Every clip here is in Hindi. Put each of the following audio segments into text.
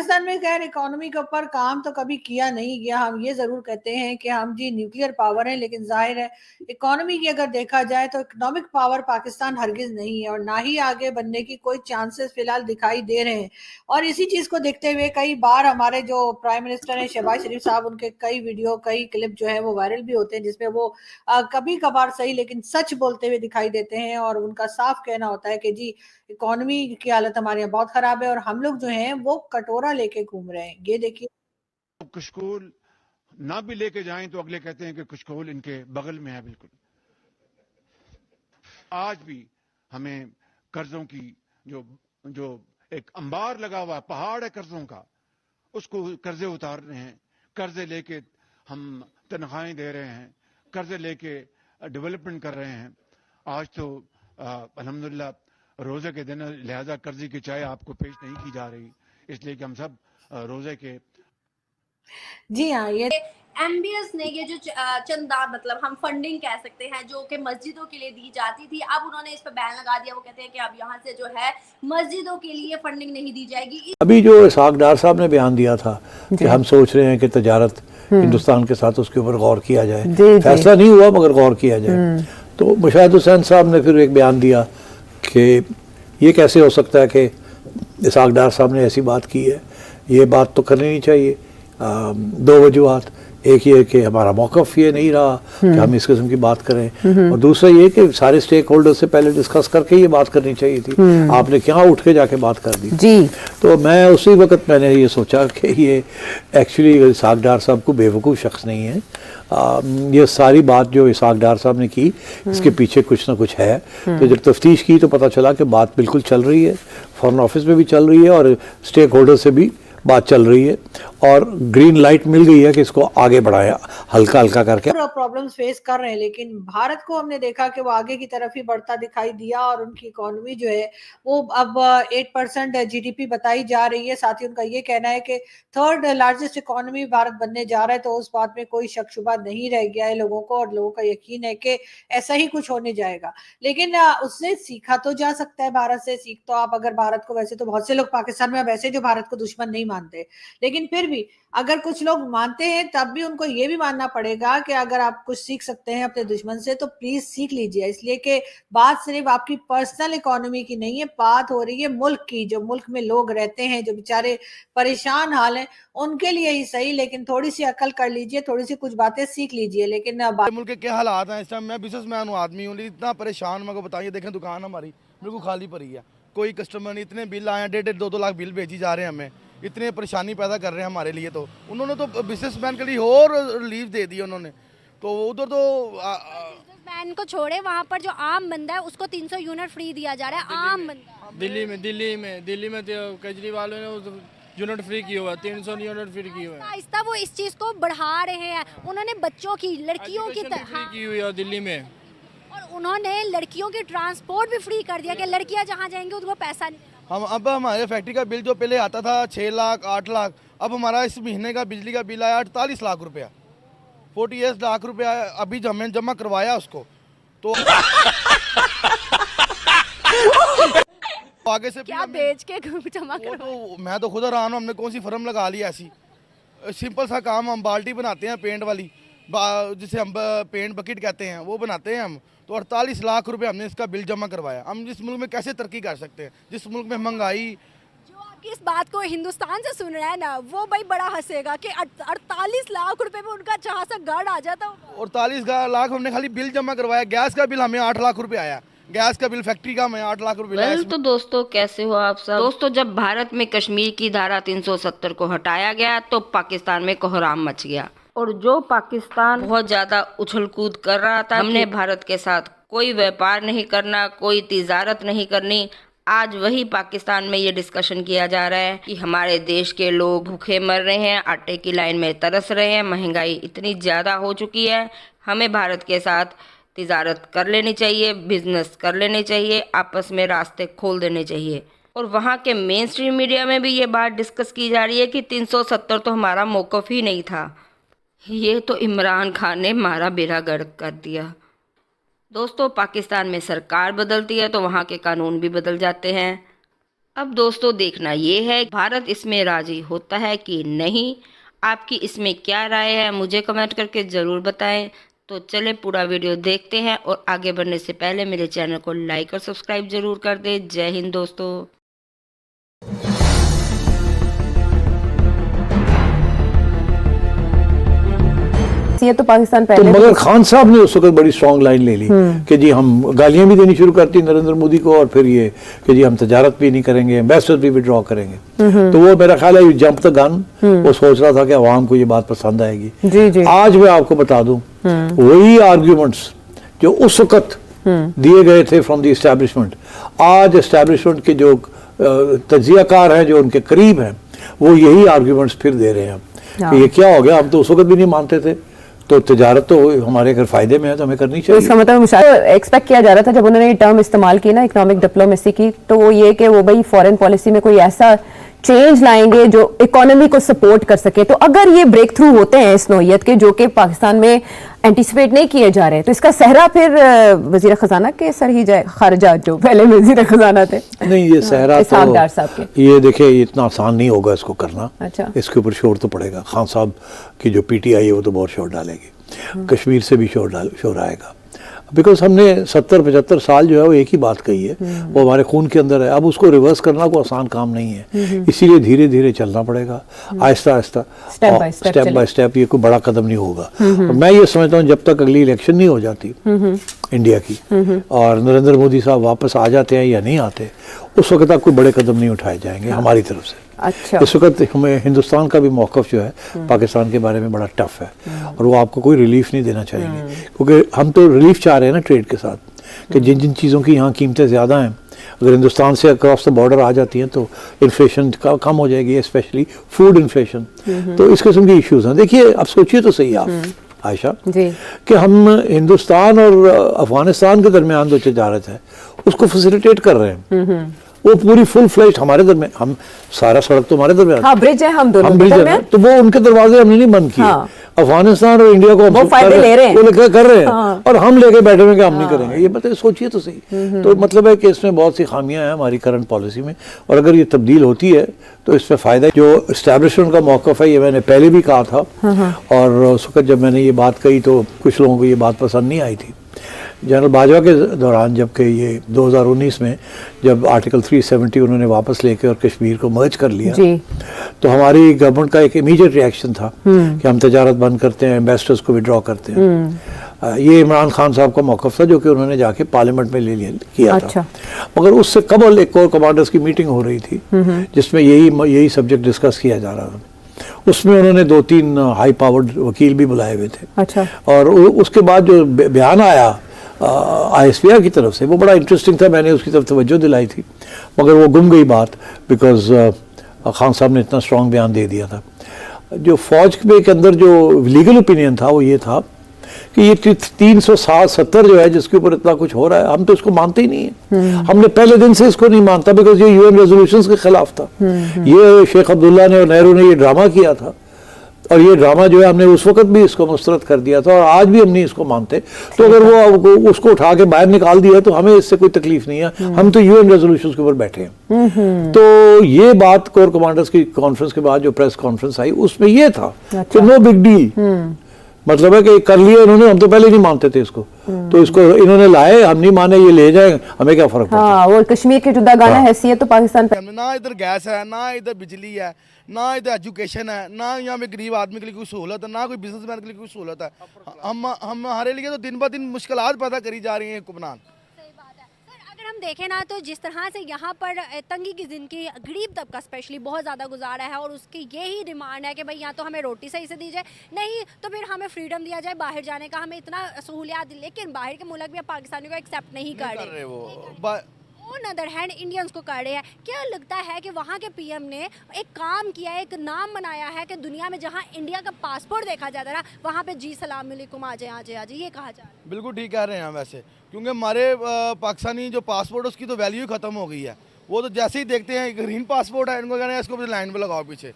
पाकिस्तान में खैर इकोनॉमी के ऊपर काम तो कभी किया नहीं गया। हम ये जरूर कहते हैं कि हम जी न्यूक्लियर पावर है, लेकिन जाहिर है इकोनॉमी की अगर देखा जाए तो इकोनॉमिक पावर पाकिस्तान हरगिज नहीं है, और ना ही आगे बनने की कोई चांसेस फिलहाल दिखाई दे रहे हैं। और इसी चीज को देखते हुए कई बार हमारे जो प्राइम मिनिस्टर हैं शहबाज शरीफ साहब, उनके कई वीडियो कई क्लिप जो है वो वायरल भी होते हैं, जिसमें वो कभी कभार सही लेकिन सच बोलते हुए दिखाई देते हैं, और उनका साफ कहना होता है कि जी इकोनॉमी की हालत हमारे यहाँ बहुत खराब है और हम लोग जो हैं वो कटोरा लेके घूम रहे हैं। ये देखिए, कुशकोल ना भी लेके जाएं तो अगले कहते हैं कि कुशकोल इनके बगल में है। बिल्कुल आज भी हमें कर्जों की जो जो एक अंबार लगा हुआ पहाड़ है कर्जों का, उसको कर्जे उतार रहे हैं। कर्जे लेके हम तनख्वाहें दे रहे हैं, कर्जे लेके डेवलपमेंट कर रहे हैं। आज तो अल्हम्दुलिल्लाह रोजे के दिन लिहाजा कर्जे की चाय आपको पेश नहीं की जा रही, इसलिए कि हम सब रोजे के। जी हाँ, ये एमबीएस ने ये जो चंदा मतलब हम फंडिंग कह सकते हैं जो कि मस्जिदों के लिए दी जाती थी, अब उन्होंने इस पर बैन लगा दिया। वो कहते हैं कि अब यहाँ से जो है मस्जिदों के लिए फंडिंग नहीं दी जाएगी। अभी जो इसहाक डार साहब ने बयान दिया था कि हम सोच रहे हैं कि तजारत हिंदुस्तान के साथ उसके ऊपर गौर किया जाए, फैसला नहीं हुआ मगर गौर किया जाए, तो मुशाहिद हुसैन साहब ने फिर एक बयान दिया कि ये कैसे हो सकता है कि इसहाक डार साहब ने ऐसी बात की है, ये बात तो करनी नहीं चाहिए। दो वजूहत, एक ये कि हमारा मौक़िफ़ ये नहीं रहा कि हम इस किस्म की बात करें, और दूसरा ये कि सारे स्टेक होल्डर से पहले डिस्कस करके ये बात करनी चाहिए थी। आपने क्या उठ के जाके बात कर दी जी। तो मैं उसी वक्त मैंने ये सोचा कि ये एक्चुअली इसहाक डार साहब को बेवकूफ़ शख्स नहीं है। ये सारी बात जो इसहाक डार साहब ने की, इसके पीछे कुछ ना कुछ है। तो जब तफ्तीश की तो पता चला कि बात बिल्कुल चल रही है, फॉरेन ऑफिस में भी चल रही है और स्टेक होल्डर से भी बात चल रही है, और ग्रीन लाइट मिल गई है कि इसको आगे बढ़ाया हल्का हल्का करके। प्रॉब्लम्स फेस कर रहे हैं, लेकिन भारत को हमने देखा कि वो आगे की तरफ ही बढ़ता दिखाई दिया, और उनकी इकोनॉमी जो है वो अब 8% जीडीपी बताई जा रही है। साथ ही उनका ये कहना है कि थर्ड लार्जेस्ट इकोनॉमी भारत बनने जा रहा है, तो उस बात में कोई शक शुबा नहीं रह गया है लोगों को, और लोगों का यकीन है कि ऐसा ही कुछ होने जाएगा। लेकिन उससे सीखा तो जा सकता है, भारत से सीख तो आप अगर भारत को, वैसे तो बहुत से लोग पाकिस्तान में वैसे जो भारत को दुश्मन नहीं मानते, लेकिन फिर भी अगर कुछ लोग मानते हैं तब भी उनको ये भी मानना पड़ेगा कि अगर आप कुछ सीख सकते हैं अपने दुश्मन से तो प्लीज सीख लीजिए। इसलिए कि बात सिर्फ आपकी पर्सनल इकोनॉमी की नहीं है, बात हो रही है मुल्क की। जो मुल्क में लोग रहते हैं, जो बेचारे परेशान हाल हैं, उनके लिए ही सही, लेकिन थोड़ी सी अकल कर लीजिए, थोड़ी सी कुछ बातें सीख लीजिए। लेकिन मुल्क के क्या हालात हैं इस टाइम, मैं बिजनेसमैन हूँ, आदमी हूँ, इतना परेशान मेरे को बताइए। देखें दुकान हमारी बिल्कुल खाली पड़ी है, कोई कस्टमर नहीं, इतने बिल आए हैं, 1.5-2 लाख बिल भेजी जा रहे हैं हमें, इतने परेशानी पैदा कर रहे हैं हमारे लिए। तो उन्होंने तो बिजनेसमैन के लिए और रिलीफ दे दिया उन्होंने, तो उधर तो बिजनेसमैन को छोड़े, वहाँ पर जो आम बंदा है उसको 300 यूनिट फ्री दिया जा रहा है। आम बंदा दिल्ली में तो केजरीवाल ने यूनिट फ्री की हुआ, 300 यूनिट फ्री की हुआ है। आहिस्ता वो इस चीज को बढ़ा रहे हैं। उन्होंने बच्चों की, लड़कियों की फ्री की हुई है दिल्ली में, और उन्होंने लड़कियों की ट्रांसपोर्ट भी फ्री कर दिया कि लड़कियां जहाँ जाएंगी उनको पैसा नहीं। हम अब हमारे फैक्ट्री का बिल जो पहले आता था 6 लाख 8 लाख, अब हमारा इस महीने का बिजली का बिल आया 48 लाख रुपया, 48 लाख रुपया अभी हमने जमा करवाया उसको। तो आगे से क्या बेच के जमा करवाया? तो मैं तो खुद हैरान हूँ, हमने कौन सी फर्म लगा ली ऐसी। सिंपल सा काम, हम बाल्टी बनाते हैं पेंट वाली, जिसे हम पेंट बकेट कहते हैं, वो बनाते हैं हम। तो 48 लाख रुपए हमने इसका बिल जमा करवाया। हम जिस मुल्क में कैसे तरक्की कर सकते हैं, जिस मुल्क में महंगाई। जो आपकी इस बात को हिंदुस्तान से सुन रहा है ना, वो भाई बड़ा हंसेगा कि 48 लाख रुपए में उनका जहाँ से गार्ड आ जाता। 48 लाख हमने खाली बिल जमा करवाया। गैस का बिल हमें 8 लाख रुपए आया, गैस का बिल फैक्ट्री का हमें 8 लाख रुपए। तो दोस्तों कैसे हो आप सब। दोस्तों जब भारत में कश्मीर की धारा 370 को हटाया गया तो पाकिस्तान में कोहराम मच गया, और जो पाकिस्तान बहुत ज्यादा उछल कूद कर रहा था, हमने भारत के साथ कोई व्यापार नहीं करना, कोई तिजारत नहीं करनी, आज वही पाकिस्तान में ये डिस्कशन किया जा रहा है कि हमारे देश के लोग भूखे मर रहे हैं, आटे की लाइन में तरस रहे हैं, महंगाई इतनी ज़्यादा हो चुकी है, हमें भारत के साथ तिजारत कर लेनी चाहिए, बिजनेस कर लेने चाहिए, आपस में रास्ते खोल देने चाहिए। और वहाँ के मेन स्ट्रीम मीडिया में भी ये बात डिस्कस की जा रही है कि 370 तो हमारा मौक़िफ़ ही नहीं था। ये तो इमरान खान ने मारा बेड़ा गर्क कर दिया। दोस्तों पाकिस्तान में सरकार बदलती है तो वहाँ के कानून भी बदल जाते हैं। अब दोस्तों देखना ये है भारत इसमें राजी होता है कि नहीं। आपकी इसमें क्या राय है मुझे कमेंट करके ज़रूर बताएं। तो चलें पूरा वीडियो देखते हैं, और आगे बढ़ने से पहले मेरे चैनल को लाइक और सब्सक्राइब ज़रूर कर दें। जय हिंद दोस्तों। ये तो पाकिस्तान तो पहले मगर खान साहब ने उस वक्त बड़ी स्ट्रॉन्ग लाइन ले ली कि जी हम गालियां भी देनी शुरू करती नरेंद्र मोदी को, और फिर ये कि जी हम तजारत भी नहीं करेंगे, एम्बेसडर भी विड्रॉ करेंगे। तो वो मेरा ख्याल है जंप द गन, वो सोच रहा था कि अवाम को ये बात पसंद आएगी। जी जी। आज मैं आपको बता दूं वही आर्ग्यूमेंट्स जो उस वक्त दिए गए थे फ्रॉम द एस्टैब्लिशमेंट, आज एस्टैब्लिशमेंट के जो तज्जियाकार हैं, जो उनके करीब हैं, वो यही आर्ग्यूमेंट्स फिर दे रहे हैं कि ये क्या हो गया, हम तो उस वक्त भी नहीं मानते थे। तो तजारत तो हमारे अगर फायदे में है तो हमें करनी तो चाहिए। इसका मतलब एक्सपेक्ट किया जा रहा था जब उन्होंने ये टर्म इस्तेमाल की ना इकोनॉमिक डिप्लोमेसी की, तो वो ये कि वो भाई फॉरेन पॉलिसी में कोई ऐसा चेंज लाएंगे जो इकोनॉमी को सपोर्ट कर सके। तो अगर ये ब्रेक थ्रू होते हैं इस नौयत के जो कि पाकिस्तान में एंटिसिपेट नहीं किए जा रहे, तो इसका सहरा फिर वजीर खजाना के सर ही जाए, खारजा जो पहले वजीर खजाना थे। नहीं, ये सहरा इसहाकडार साहब के, ये देखिए इतना आसान नहीं होगा इसको करना। अच्छा। इसके ऊपर शोर तो पड़ेगा। खान साहब की जो पीटीआई है वो तो बहुत शोर डालेगी, कश्मीर से भी शोर आएगा, बिकॉज हमने 70-75 साल जो है वो एक ही बात कही है, वो हमारे खून के अंदर है। अब उसको रिवर्स करना कोई आसान काम नहीं है, इसीलिए धीरे धीरे चलना पड़ेगा, Aahista Aahista, step by step. ये कोई बड़ा कदम नहीं होगा। मैं ये समझता हूँ जब तक अगली इलेक्शन नहीं हो जाती इंडिया की और नरेंद्र मोदी साहब वापस आ जाते हैं या नहीं आते, उस वक्त तक कोई बड़े कदम नहीं उठाए जाएंगे हमारी तरफ से। अच्छा। इस वक्त हमें हिंदुस्तान का भी मौक़िफ़ जो है पाकिस्तान के बारे में बड़ा टफ है, और वो आपको कोई रिलीफ नहीं देना चाहेंगे, क्योंकि हम तो रिलीफ चाह रहे हैं ना ट्रेड के साथ, कि जिन जिन चीज़ों की यहाँ कीमतें ज़्यादा हैं अगर हिंदुस्तान से अक्रॉस द बॉर्डर आ जाती हैं तो इन्फ्लेशन कम हो जाएगी, स्पेशली फूड इन्फ्लेशन। तो इस किस्म के इश्यूज़ हैं। देखिए अब सोचिए तो सही आप आयशा जी, कि हम हिंदुस्तान और अफगानिस्तान के दरमियान जो तजारत है उसको फैसिलिटेट कर रहे हैं, वो पूरी फुल फ्लेज हमारे दरमियान, हम सारा सड़क तो हमारे दरमियान, हाँ ब्रिज है, हम दोनों ब्रिज है, तो वो उनके दरवाजे हमने नहीं बंद किए। हाँ। अफगानिस्तान और इंडिया को वो फायदे ले रहे हैं, वो लेकर कर रहे हैं, हाँ। और हम लेके बैठे हुए कि हम नहीं करेंगे। ये बताइए, सोचिए तो सही। तो मतलब है कि इसमें बहुत सी खामियां हैं हमारी करंट पॉलिसी में, और अगर ये तब्दील होती है तो इसमें फ़ायदा। जो एस्टैब्लिशमेंट का मौक़िफ़ है ये मैंने पहले भी कहा था, और उस वक्त जब मैंने ये बात कही तो कुछ लोगों को ये बात पसंद नहीं आई थी। जनरल बाजवा के दौरान जबकि ये 2019 में जब आर्टिकल 370 उन्होंने वापस लेके और कश्मीर को मर्ज कर लिया जी, तो हमारी गवर्नमेंट का एक इमीडिएट रिएक्शन था कि हम तजारत बंद करते हैं, एम्बेसडर्स को विड्रॉ करते हैं। ये इमरान खान साहब का मौक़िफ़ था जो कि उन्होंने जाके पार्लियामेंट में ले लिया किया अच्छा। था। मगर उससे कबल एक कोर कमांडर्स की मीटिंग हो रही थी जिसमें यही सब्जेक्ट डिस्कस किया जा रहा था। उसमें उन्होंने 2-3 हाई पावर्ड वकील भी बुलाए हुए थे। अच्छा। और उसके बाद जो बयान आया ISPR की तरफ से वो बड़ा इंटरेस्टिंग था, मैंने उसकी तरफ तवज्जो दिलाई थी, मगर वो गुम गई बात, बिकॉज खान साहब ने इतना स्ट्रॉन्ग बयान दे दिया था। जो फौज के अंदर जो लीगल ओपिनियन था वो ये था कि ये 370 जो है जिसके ऊपर इतना कुछ हो रहा है, हम तो इसको मानते ही नहीं है। हमने पहले दिन से इसको नहीं मानता, बिकॉज ये UN रेजोल्यूशंस के खिलाफ था। ये शेख अब्दुल्ला ने और नेहरू ने ये ड्रामा किया था, और ये ड्रामा जो है हमने उस वक्त भी इसको मुस्तरद कर दिया था, और आज भी हम नहीं इसको मानते। तो अगर वो उसको उठा के बाहर निकाल दिया तो हमें इससे कोई तकलीफ नहीं है, हम तो UN रेजोल्यूशंस के ऊपर बैठे हैं। तो ये बात कोर कमांडर्स की कॉन्फ्रेंस के बाद जो प्रेस कॉन्फ्रेंस आई उसमें ये था कि नो बिग डील, मतलब है कि कर लिया इन्होंने, हम तो पहले नहीं मानते थे इसको, तो इसको इन्होंने लाए, हम नहीं माने, ये ले जाए, हमें क्या फर्क पड़ता है। हाँ, और कश्मीर की जुदागाना हैसियत तो पाकिस्तान पे ना इधर गैस है, ना इधर बिजली है, ना इधर एजुकेशन है, ना यहाँ पे गरीब आदमी के लिए कोई सहूलत है, ना कोई बिजनेसमैन के लिए कोई सहूलत है। हम हमारे लिए तो दिन ब दिन मुश्किलात पैदा करी जा रही हैं हुक्मरान। अगर हम देखें ना तो जिस तरह से यहाँ पर तंगी की जिंदगी गरीब तबका स्पेशली बहुत ज़्यादा गुजारा है, और उसकी यही डिमांड है कि भाई या तो हमें रोटी सही से दी जाए, नहीं तो फिर हमें फ्रीडम दिया जाए बाहर जाने का, हमें इतना सहूलियात दी। लेकिन बाहर के मुल्क भी अब पाकिस्तानियों को एक्सेप्ट नहीं कर रहे, ऑन अदर हैंड इंडियंस को कर रहे हैं। क्या लगता है कि वहाँ के PM ने एक काम किया है, एक नाम बनाया है कि दुनिया में जहाँ इंडिया का पासपोर्ट देखा जाता है ना वहाँ पे जी सलाम अलैकुम आ जाए ये कहा जा रहा है। बिल्कुल ठीक कह रहे हैं वैसे, क्योंकि हमारे पाकिस्तानी जो पासपोर्ट उसकी तो वैल्यू ही खत्म हो गई है। वो तो जैसे ही देखते हैं ग्रीन पासपोर्ट है, इनको कहना है इसको लाइन पे लगाओ पीछे।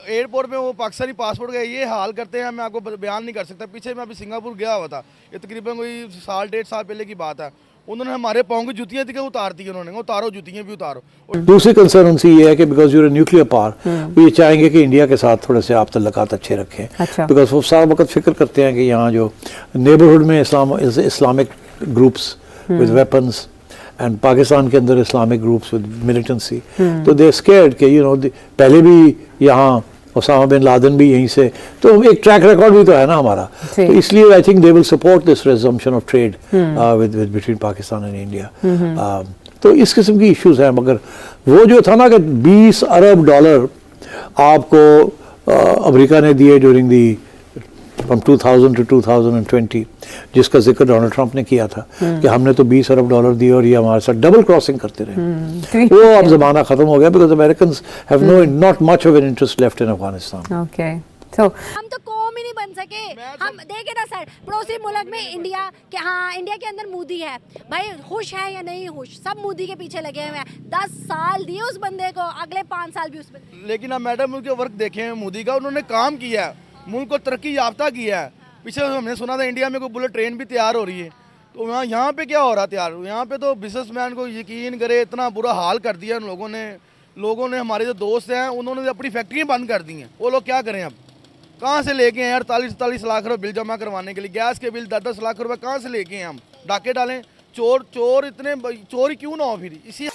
एयरपोर्ट में वो पाकिस्तानी पासपोर्ट का ये हाल करते हैं, मैं आपको बयान नहीं कर सकता। पीछे मैं अभी सिंगापुर गया हुआ था, ये तकरीबन कोई 1.5 साल पहले की बात है। उन्होंने हमारे पाँव की जुतियाँ थी कि उतार दी उन्होंने, उतारो जुतियाँ भी उतारो। दूसरी कंसर्न उनसे ये है कि बिकॉज यूर न्यूक्लियर पावर, वो ये चाहेंगे कि इंडिया के साथ थोड़े से आप तल्लुकात अच्छे रखें। अच्छा। बिकॉज वो सारा वक्त फिक्र करते हैं कि यहाँ जो नेबरहुड में Islamic groups with weapons and Pakistan के अंदर इस्लामिक ग्रुप्स विद मिलिटेंसी, तो दे स्केर्ड कि यू नो पहले भी यहाँ ओसामा बिन लादेन भी यहीं से, तो एक ट्रैक रिकॉर्ड भी तो है ना हमारा, तो इसलिए I think they will support this resumption of trade with between Pakistan and India. तो इस किस्म की इश्यूज हैं, मगर वो जो था ना कि 20 अरब डॉलर आपको अमेरिका ने दिए ड्यूरिंग दी फ्रॉम 2000 टू 2020, जिसका जिक्र डोनाल्ड ट्रंप ने किया था कि हमने तो 20 अरब डॉलर दिए और ये हमारे साथ डबल क्रॉसिंग करते रहे। वो अब जमाना खत्म हो गया, because Americans have not much of an interest left in Afghanistan. Okay, तो हम तो कौम ही नहीं बन सके। हम देखे ना सर, पड़ोसी मुल्क में इंडिया के, हाँ इंडिया के अंदर मोदी है, भाई खुश है या नहीं खुश, सब मोदी के पीछे लगे हुए हैं। 10 साल दिए उस बंदे को, अगले 5 साल भी उस बंदे। लेकिन अब मैडम उनके वर्क देखे हैं मोदी का, उन्होंने काम किया है, मुल्क को तरक्की याफ्ता किया है। पीछे हमने सुना था इंडिया में कोई बुलेट ट्रेन भी तैयार हो रही है, तो यहाँ पे क्या हो रहा है तैयार? यहाँ पे तो बिजनेसमैन को यकीन करे इतना बुरा हाल कर दिया उन लोगों ने हमारे जो दोस्त हैं उन्होंने अपनी फैक्ट्रियाँ बंद कर दी हैं। वो लोग क्या करें अब? कहाँ से लेके हैं 48 लाख रुपये बिल जमा करवाने के लिए? गैस के बिल 10 लाख रुपये कहाँ से लेके हैं हम? डाके डालें, चोर इतने चोरी क्यों ना हो फिर इसी